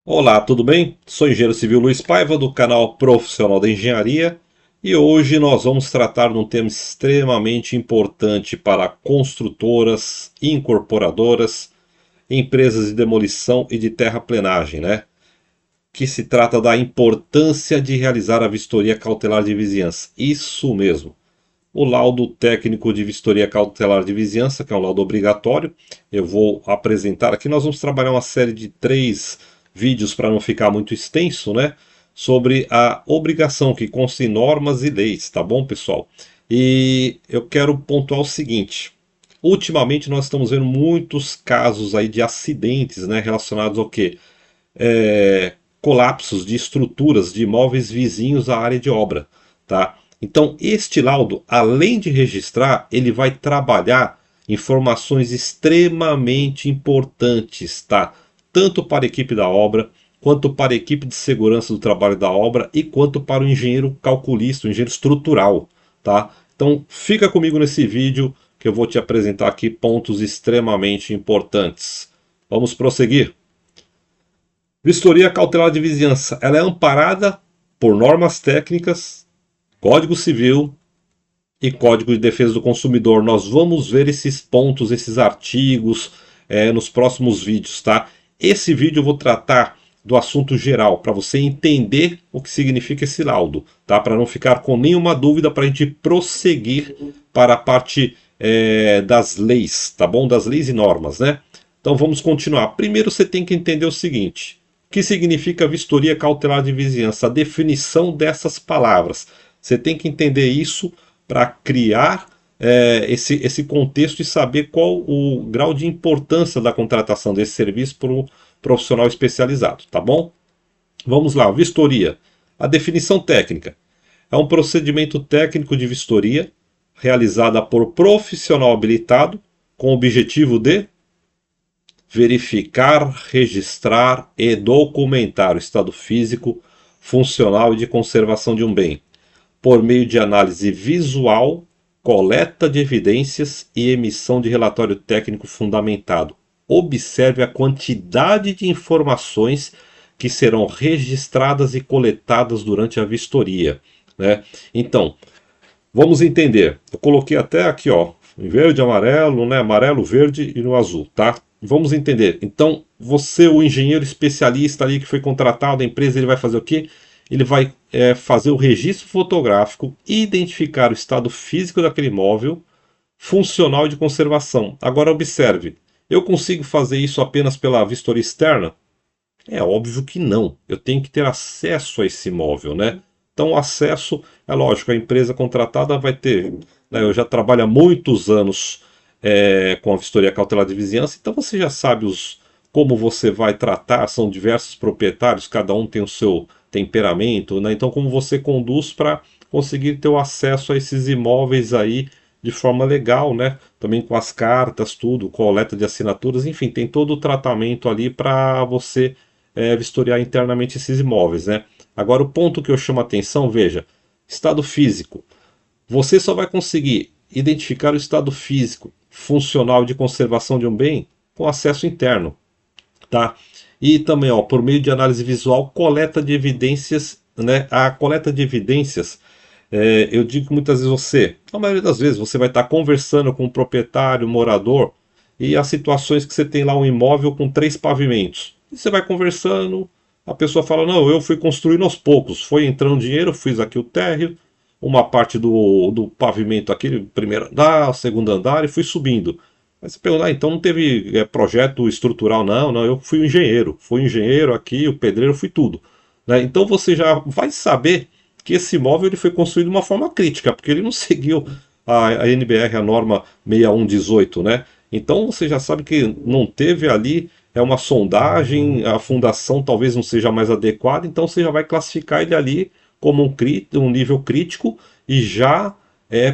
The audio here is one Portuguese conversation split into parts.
Olá, tudo bem? Sou o engenheiro civil Luiz Paiva do canal Profissional da Engenharia e hoje nós vamos tratar de um tema extremamente importante para construtoras, incorporadoras, empresas de demolição e de terraplenagem, né? Que se trata da importância de realizar a vistoria cautelar de vizinhança. Isso mesmo. O laudo técnico de vistoria cautelar de vizinhança, que é um laudo obrigatório, eu vou apresentar aqui. Nós vamos trabalhar uma série de 3 vídeos para não ficar muito extenso, né? Sobre a obrigação que consta em normas e leis, tá bom, pessoal? E eu quero pontuar o seguinte: ultimamente nós estamos vendo muitos casos aí de acidentes, né? Relacionados ao quê? Colapsos de estruturas de imóveis vizinhos à área de obra, tá? Então, este laudo, além de registrar, ele vai trabalhar informações extremamente importantes, tá? Tanto para a equipe da obra, quanto para a equipe de segurança do trabalho da obra e quanto para o engenheiro calculista, o engenheiro estrutural, tá? Então, fica comigo nesse vídeo que eu vou te apresentar aqui pontos extremamente importantes. Vamos prosseguir. Vistoria cautelar de vizinhança, ela é amparada por normas técnicas, Código Civil e Código de Defesa do Consumidor. Nós vamos ver esses pontos, esses artigos nos próximos vídeos, tá? Esse vídeo eu vou tratar do assunto geral, para você entender o que significa esse laudo, tá? Para não ficar com nenhuma dúvida, para a gente prosseguir para a parte das leis, tá bom? Das leis e normas, né? Então vamos continuar. Primeiro você tem que entender o seguinte: o que significa vistoria cautelar de vizinhança? A definição dessas palavras. Você tem que entender isso para criar esse contexto e saber qual o grau de importância da contratação desse serviço por um profissional especializado, tá bom? Vamos lá, vistoria. A definição técnica é um procedimento técnico de vistoria realizada por profissional habilitado com o objetivo de verificar, registrar e documentar o estado físico, funcional e de conservação de um bem, por meio de análise visual, coleta de evidências e emissão de relatório técnico fundamentado. Observe a quantidade de informações que serão registradas e coletadas durante a vistoria, né? Então, vamos entender. Eu coloquei até aqui, ó, em verde, amarelo, né? Amarelo, verde e no azul, tá? Vamos entender. Então, você, o engenheiro especialista ali que foi contratado da empresa, ele vai fazer o quê? Ele vai fazer o registro fotográfico, identificar o estado físico daquele imóvel, funcional e de conservação. Agora observe, eu consigo fazer isso apenas pela vistoria externa? É óbvio que não. Eu tenho que ter acesso a esse imóvel, né? Então, o acesso, é lógico, a empresa contratada vai ter. Né, eu já trabalho há muitos anos com a vistoria cautelar de vizinhança, então você já sabe como você vai tratar, são diversos proprietários, cada um tem o seu temperamento, né? Então, como você conduz para conseguir ter o acesso a esses imóveis aí de forma legal, né? Também com as cartas, tudo, coleta de assinaturas, enfim, tem todo o tratamento ali para você vistoriar internamente esses imóveis, né? Agora, o ponto que eu chamo a atenção, veja, estado físico. Você só vai conseguir identificar o estado físico, funcional de conservação de um bem com acesso interno, tá? E também, ó, por meio de análise visual, coleta de evidências, né? A coleta de evidências, eu digo que muitas vezes a maioria das vezes, você vai estar conversando com o proprietário, morador, e as situações que você tem lá um imóvel com 3 pavimentos. E você vai conversando, a pessoa fala, não, eu fui construindo aos poucos, foi entrando dinheiro, fiz aqui o térreo, uma parte do pavimento aqui, primeiro andar, segundo andar, e fui subindo. Aí você pergunta, então não teve projeto estrutural? Não, não, eu fui o engenheiro aqui, o pedreiro, fui tudo. Né? Então você já vai saber que esse imóvel ele foi construído de uma forma crítica, porque ele não seguiu a NBR, a norma 6118, né? Então você já sabe que não teve ali uma sondagem, a fundação talvez não seja mais adequada, então você já vai classificar ele ali como um nível crítico e já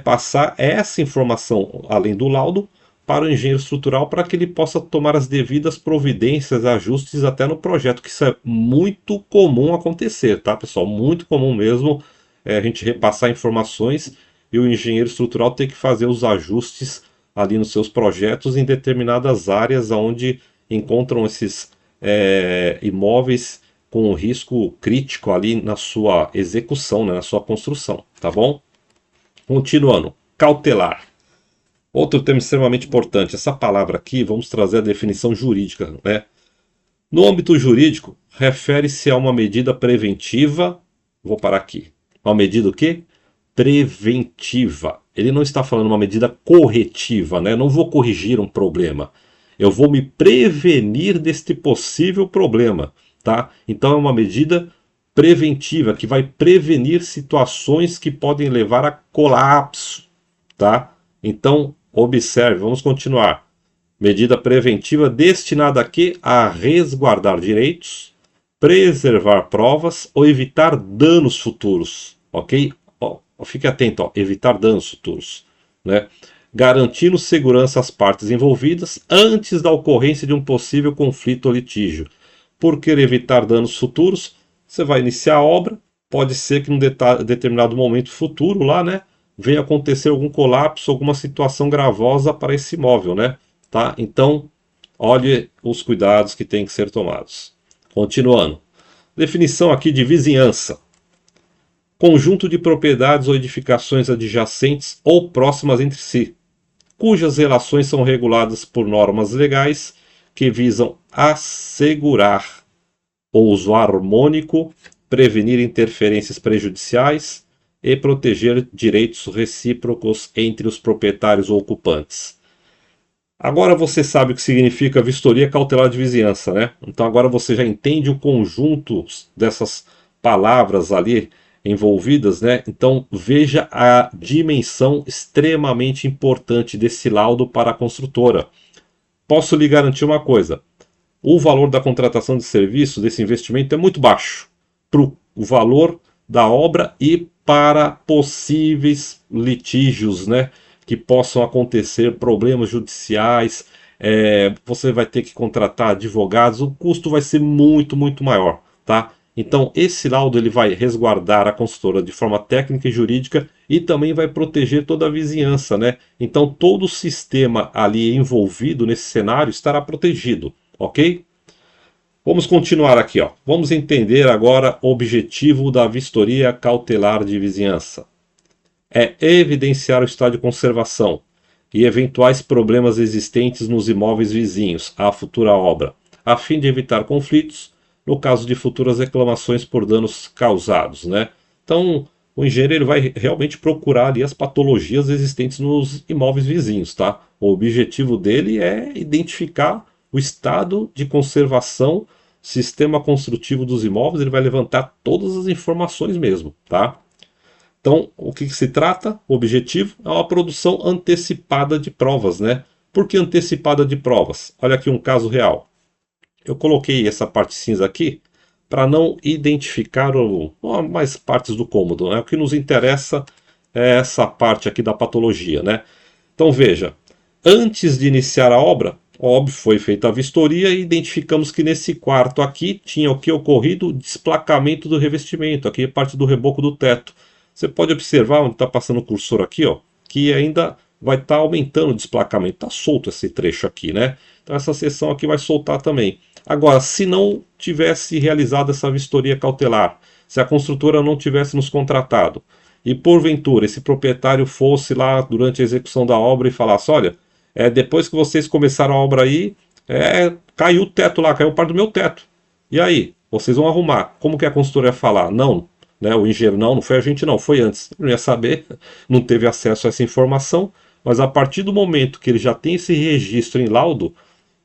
passar essa informação, além do laudo, para o engenheiro estrutural para que ele possa tomar as devidas providências, ajustes até no projeto, que isso é muito comum acontecer, tá, pessoal? Muito comum mesmo a gente repassar informações e o engenheiro estrutural ter que fazer os ajustes ali nos seus projetos em determinadas áreas onde encontram esses imóveis com risco crítico ali na sua execução, né, na sua construção, tá bom? Continuando, cautelar. Outro termo extremamente importante. Essa palavra aqui, vamos trazer a definição jurídica, né? No âmbito jurídico, refere-se a uma medida preventiva. Vou parar aqui. Uma medida o quê? Preventiva. Ele não está falando uma medida corretiva, né? Não vou corrigir um problema. Eu vou me prevenir deste possível problema, tá? Então é uma medida preventiva que vai prevenir situações que podem levar a colapso, tá? Então, observe, vamos continuar. Medida preventiva destinada a quê? A resguardar direitos, preservar provas ou evitar danos futuros, ok? Fique atento, evitar danos futuros, né? Garantindo segurança às partes envolvidas antes da ocorrência de um possível conflito ou litígio. Por querer evitar danos futuros, você vai iniciar a obra, pode ser que num determinado momento futuro lá, né, venha acontecer algum colapso, alguma situação gravosa para esse imóvel, né? Tá? Então, olhe os cuidados que têm que ser tomados. Continuando. Definição aqui de vizinhança. Conjunto de propriedades ou edificações adjacentes ou próximas entre si, cujas relações são reguladas por normas legais que visam assegurar o uso harmônico, prevenir interferências prejudiciais e proteger direitos recíprocos entre os proprietários ou ocupantes. Agora você sabe o que significa vistoria cautelar de vizinhança, né? Então agora você já entende o conjunto dessas palavras ali envolvidas, né? Então veja a dimensão extremamente importante desse laudo para a construtora. Posso lhe garantir uma coisa: o valor da contratação de serviço desse investimento é muito baixo para o valor da obra e para possíveis litígios, né, que possam acontecer, problemas judiciais. Você vai ter que contratar advogados, o custo vai ser muito, muito maior, tá? Então esse laudo ele vai resguardar a consultora de forma técnica e jurídica e também vai proteger toda a vizinhança, né? Então todo o sistema ali envolvido nesse cenário estará protegido, ok? Vamos continuar aqui, ó. Vamos entender agora o objetivo da vistoria cautelar de vizinhança. É evidenciar o estado de conservação e eventuais problemas existentes nos imóveis vizinhos à futura obra, a fim de evitar conflitos no caso de futuras reclamações por danos causados, né? Então, o engenheiro ele vai realmente procurar ali as patologias existentes nos imóveis vizinhos, tá? O objetivo dele é identificar o estado de conservação, sistema construtivo dos imóveis, ele vai levantar todas as informações mesmo, tá? Então, o que se trata? O objetivo é uma produção antecipada de provas, né? Por que antecipada de provas? Olha aqui um caso real. Eu coloquei essa parte cinza aqui para não identificar mais partes do cômodo, né? O que nos interessa é essa parte aqui da patologia, né? Então veja, antes de iniciar a obra, óbvio, foi feita a vistoria e identificamos que nesse quarto aqui tinha o que ocorrido? O desplacamento do revestimento, aqui é parte do reboco do teto. Você pode observar onde está passando o cursor aqui, ó, que ainda vai estar aumentando o desplacamento. Está solto esse trecho aqui, né? Então essa seção aqui vai soltar também. Agora, se não tivesse realizado essa vistoria cautelar, se a construtora não tivesse nos contratado, e porventura esse proprietário fosse lá durante a execução da obra e falasse, olha, depois que vocês começaram a obra aí, caiu o teto lá, caiu parte do meu teto. E aí? Vocês vão arrumar. Como que a consultora ia falar? Não, né, o engenheiro não foi a gente não, foi antes. Ele não ia saber, não teve acesso a essa informação, mas a partir do momento que ele já tem esse registro em laudo,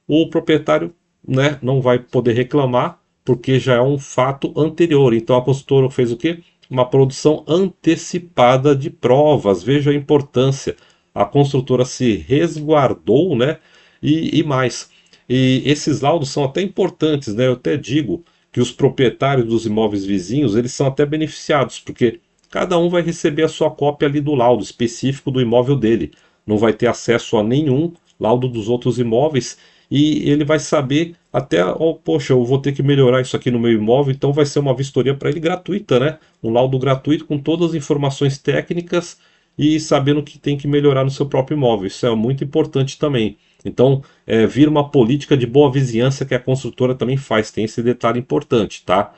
o proprietário, né, não vai poder reclamar, porque já é um fato anterior. Então a consultora fez o quê? Uma produção antecipada de provas. Veja a importância. A construtora se resguardou, né? E mais. E esses laudos são até importantes, né? Eu até digo que os proprietários dos imóveis vizinhos, eles são até beneficiados, porque cada um vai receber a sua cópia ali do laudo específico do imóvel dele. Não vai ter acesso a nenhum laudo dos outros imóveis e ele vai saber até, poxa, eu vou ter que melhorar isso aqui no meu imóvel, então vai ser uma vistoria para ele gratuita, né? Um laudo gratuito com todas as informações técnicas e sabendo que tem que melhorar no seu próprio imóvel. Isso é muito importante também. Então, vira uma política de boa vizinhança que a construtora também faz. Tem esse detalhe importante, tá?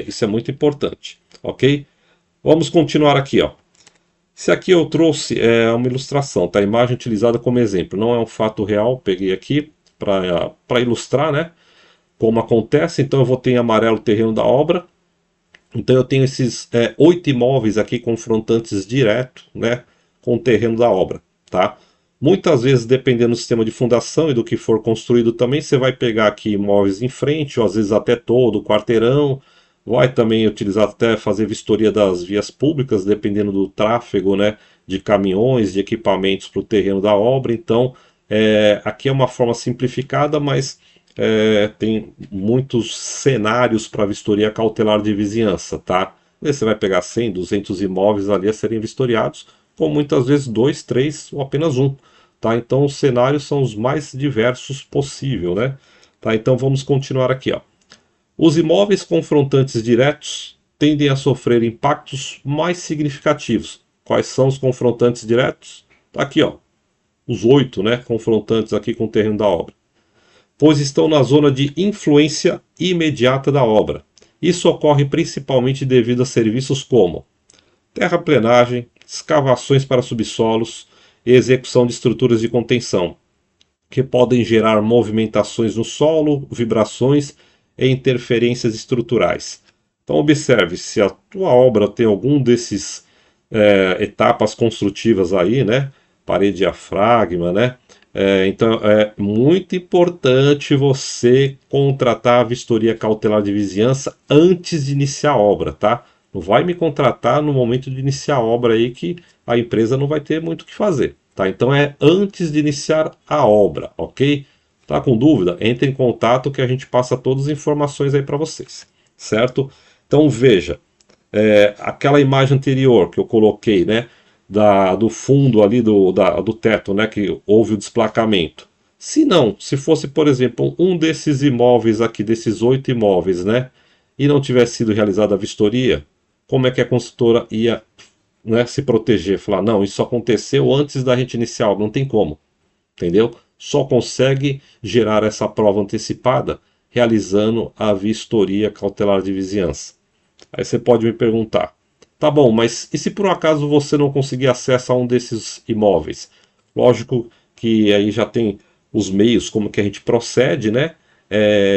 Isso é muito importante, ok? Vamos continuar aqui, ó. Esse aqui eu trouxe uma ilustração, tá? A imagem utilizada como exemplo. Não é um fato real, peguei aqui para ilustrar, né? Como acontece. Então eu vou ter em amarelo o terreno da obra. Então eu tenho esses 8 imóveis aqui confrontantes direto, né, com o terreno da obra, tá? Muitas vezes, dependendo do sistema de fundação e do que for construído também, você vai pegar aqui imóveis em frente, ou às vezes até todo o quarteirão. Vai também utilizar até fazer vistoria das vias públicas, dependendo do tráfego, né, de caminhões, de equipamentos para o terreno da obra. Então, aqui é uma forma simplificada, mas tem muitos cenários para vistoria cautelar de vizinhança, tá? Você vai pegar 100, 200 imóveis ali a serem vistoriados, com muitas vezes 2, 3 ou apenas um, tá? Então os cenários são os mais diversos possível, né? Tá? Então vamos continuar aqui, ó. Os imóveis confrontantes diretos tendem a sofrer impactos mais significativos. Quais são os confrontantes diretos? Tá aqui, ó. Os 8, né, confrontantes aqui com o terreno da obra, pois estão na zona de influência imediata da obra. Isso ocorre principalmente devido a serviços como terraplenagem, escavações para subsolos e execução de estruturas de contenção, que podem gerar movimentações no solo, vibrações e interferências estruturais. Então observe, se a tua obra tem algum desses etapas construtivas aí, né? Parede diafragma, né? Então é muito importante você contratar a vistoria cautelar de vizinhança antes de iniciar a obra, tá? Não vai me contratar no momento de iniciar a obra aí que a empresa não vai ter muito o que fazer, tá? Então é antes de iniciar a obra, ok? Tá com dúvida? Entre em contato que a gente passa todas as informações aí para vocês, certo? Então veja, aquela imagem anterior que eu coloquei, né? Do fundo ali do teto, né, que houve o desplacamento. Se não, se fosse, por exemplo, um desses imóveis aqui, desses 8 imóveis, né, e não tivesse sido realizada a vistoria, como é que a consultora ia, né, se proteger? Falar, não, isso aconteceu antes da gente iniciar a obra, não tem como, entendeu? Só consegue gerar essa prova antecipada realizando a vistoria cautelar de vizinhança. Aí você pode me perguntar, tá bom, mas e se por um acaso você não conseguir acesso a um desses imóveis? Lógico que aí já tem os meios como que a gente procede, né?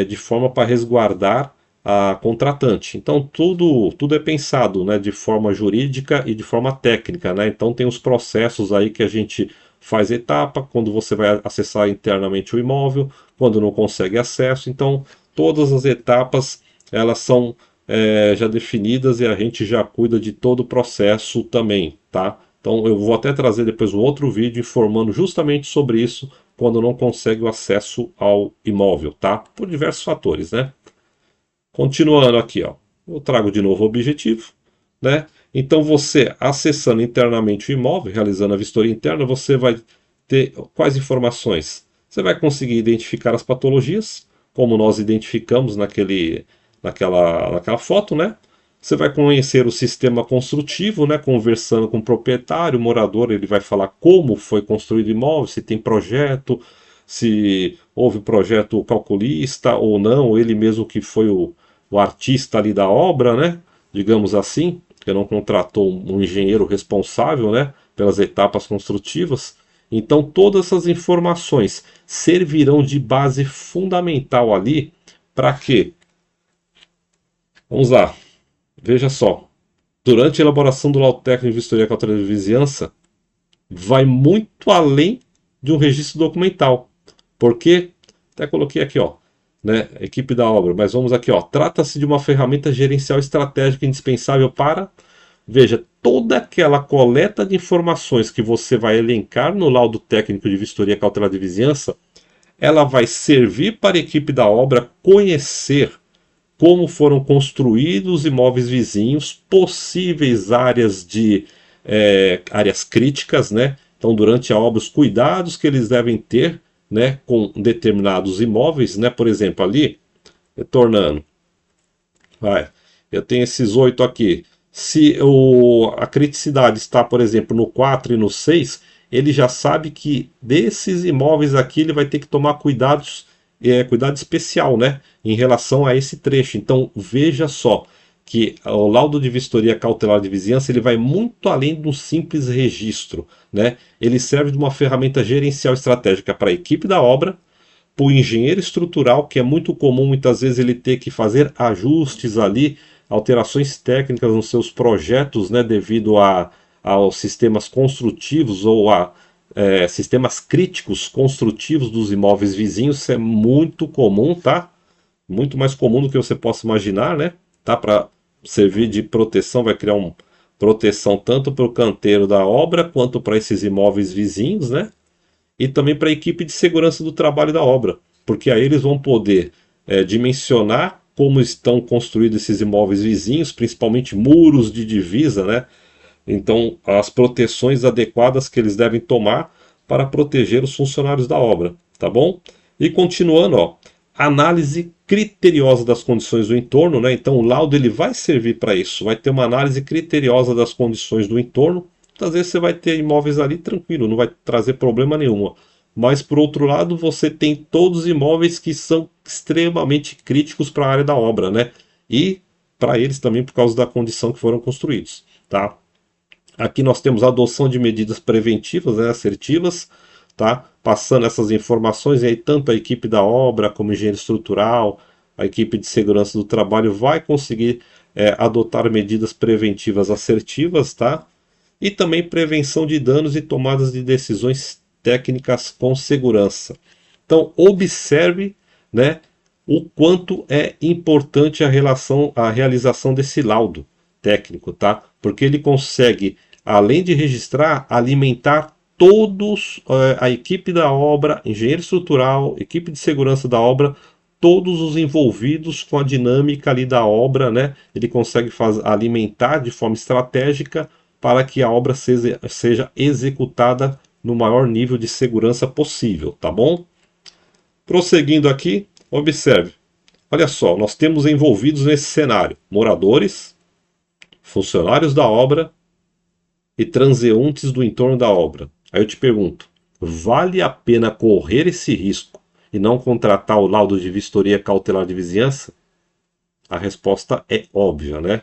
De forma para resguardar a contratante. Então tudo é pensado, né, de forma jurídica e de forma técnica, né? Então tem os processos aí que a gente faz etapa, quando você vai acessar internamente o imóvel, quando não consegue acesso. Então todas as etapas elas são já definidas e a gente já cuida de todo o processo também, tá? Então eu vou até trazer depois um outro vídeo informando justamente sobre isso quando não consegue o acesso ao imóvel, tá? Por diversos fatores, né? Continuando aqui, ó, eu trago de novo o objetivo, né? Então você acessando internamente o imóvel, realizando a vistoria interna, você vai ter quais informações? Você vai conseguir identificar as patologias, como nós identificamos naquela foto, né? Você vai conhecer o sistema construtivo, né? Conversando com o proprietário, o morador, ele vai falar como foi construído o imóvel, se tem projeto, se houve projeto calculista ou não, ou ele mesmo que foi o artista ali da obra, né? Digamos assim, que não contratou um engenheiro responsável, né? Pelas etapas construtivas. Então todas essas informações servirão de base fundamental ali para quê? Vamos lá, veja só. Durante a elaboração do laudo técnico de vistoria cautelar de vizinhança, vai muito além de um registro documental. Porque, até coloquei aqui, ó, né, equipe da obra, mas vamos aqui, ó. Trata-se de uma ferramenta gerencial estratégica indispensável para, veja, toda aquela coleta de informações que você vai elencar no laudo técnico de vistoria cautelar de vizinhança, ela vai servir para a equipe da obra conhecer como foram construídos os imóveis vizinhos, possíveis áreas de áreas críticas, né? Então, durante a obra, os cuidados que eles devem ter, né, com determinados imóveis, né? Por exemplo, ali, retornando, eu tenho esses 8 aqui. Se a criticidade está, por exemplo, no 4 e no 6, ele já sabe que desses imóveis aqui ele vai ter que tomar cuidado especial, né, em relação a esse trecho. Então veja só que o laudo de vistoria cautelar de vizinhança ele vai muito além do simples registro, né? Ele serve de uma ferramenta gerencial estratégica para a equipe da obra, para o engenheiro estrutural, que é muito comum muitas vezes ele ter que fazer ajustes ali, alterações técnicas nos seus projetos, né, devido aos sistemas construtivos ou a sistemas críticos construtivos dos imóveis vizinhos. Isso é muito comum, tá? Muito mais comum do que você possa imaginar, né? Tá? Para servir de proteção, vai criar uma proteção tanto para o canteiro da obra quanto para esses imóveis vizinhos, né? E também para a equipe de segurança do trabalho da obra, porque aí eles vão poder dimensionar como estão construídos esses imóveis vizinhos, principalmente muros de divisa, né? Então, as proteções adequadas que eles devem tomar para proteger os funcionários da obra, tá bom? E continuando, ó, análise criteriosa das condições do entorno, né? Então, o laudo ele vai servir para isso, vai ter uma análise criteriosa das condições do entorno. Muitas vezes você vai ter imóveis ali tranquilo, não vai trazer problema nenhum. Mas, por outro lado, você tem todos os imóveis que são extremamente críticos para a área da obra, né? E para eles também por causa da condição que foram construídos, tá? Aqui nós temos a adoção de medidas preventivas, né, assertivas, tá? Passando essas informações, e aí tanto a equipe da obra, como o engenheiro estrutural, a equipe de segurança do trabalho vai conseguir adotar medidas preventivas assertivas, tá? E também prevenção de danos e tomadas de decisões técnicas com segurança. Então, observe, né, o quanto é importante a realização desse laudo técnico, tá? Porque ele consegue, além de registrar, alimentar todos, a equipe da obra, engenheiro estrutural, equipe de segurança da obra, todos os envolvidos com a dinâmica ali da obra, né? Ele consegue alimentar de forma estratégica para que a obra seja executada no maior nível de segurança possível, tá bom? Prosseguindo aqui, observe. Olha só, nós temos envolvidos nesse cenário moradores, funcionários da obra e transeuntes do entorno da obra. Aí eu te pergunto, vale a pena correr esse risco e não contratar o laudo de vistoria cautelar de vizinhança? A resposta é óbvia, né?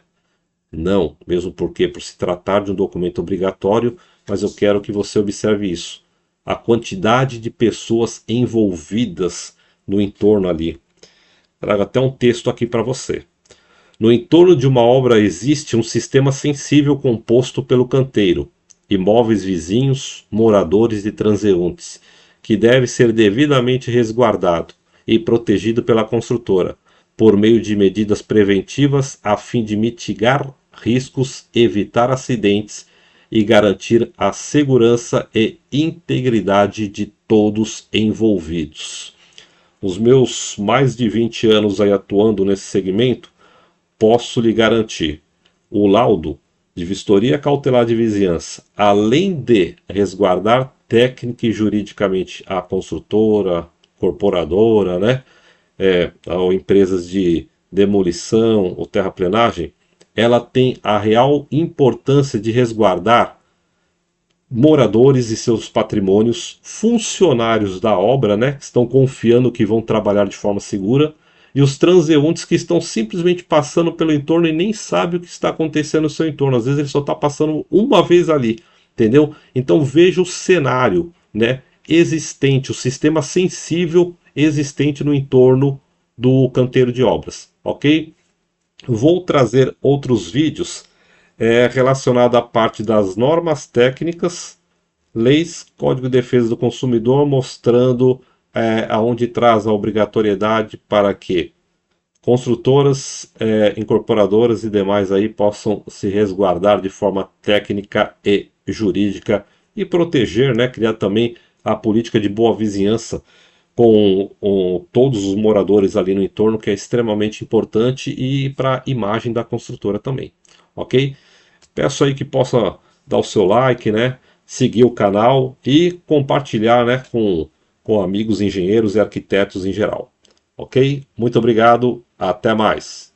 Não, mesmo porque por se tratar de um documento obrigatório, mas eu quero que você observe isso. A quantidade de pessoas envolvidas no entorno ali. Trago até um texto aqui para você. No entorno de uma obra existe um sistema sensível composto pelo canteiro, imóveis vizinhos, moradores e transeuntes, que deve ser devidamente resguardado e protegido pela construtora, por meio de medidas preventivas a fim de mitigar riscos, evitar acidentes e garantir a segurança e integridade de todos envolvidos. Os meus mais de 20 anos aí atuando nesse segmento, posso lhe garantir, o laudo de vistoria cautelar de vizinhança, além de resguardar técnica e juridicamente a construtora, corporadora, né, ou empresas de demolição ou terraplenagem, ela tem a real importância de resguardar moradores e seus patrimônios, funcionários da obra, né, que estão confiando que vão trabalhar de forma segura, e os transeuntes que estão simplesmente passando pelo entorno e nem sabem o que está acontecendo no seu entorno. Às vezes ele só está passando uma vez ali, entendeu? Então veja o cenário, né, existente, o sistema sensível existente no entorno do canteiro de obras, ok? Vou trazer outros vídeos relacionados à parte das normas técnicas, leis, Código de Defesa do Consumidor, mostrando aonde traz a obrigatoriedade para que construtoras, incorporadoras e demais aí possam se resguardar de forma técnica e jurídica e proteger, né, criar também a política de boa vizinhança com todos os moradores ali no entorno, que é extremamente importante, e para a imagem da construtora também, ok? Peço aí que possa dar o seu like, né, seguir o canal e compartilhar, né, com amigos engenheiros e arquitetos em geral. Ok? Muito obrigado, até mais.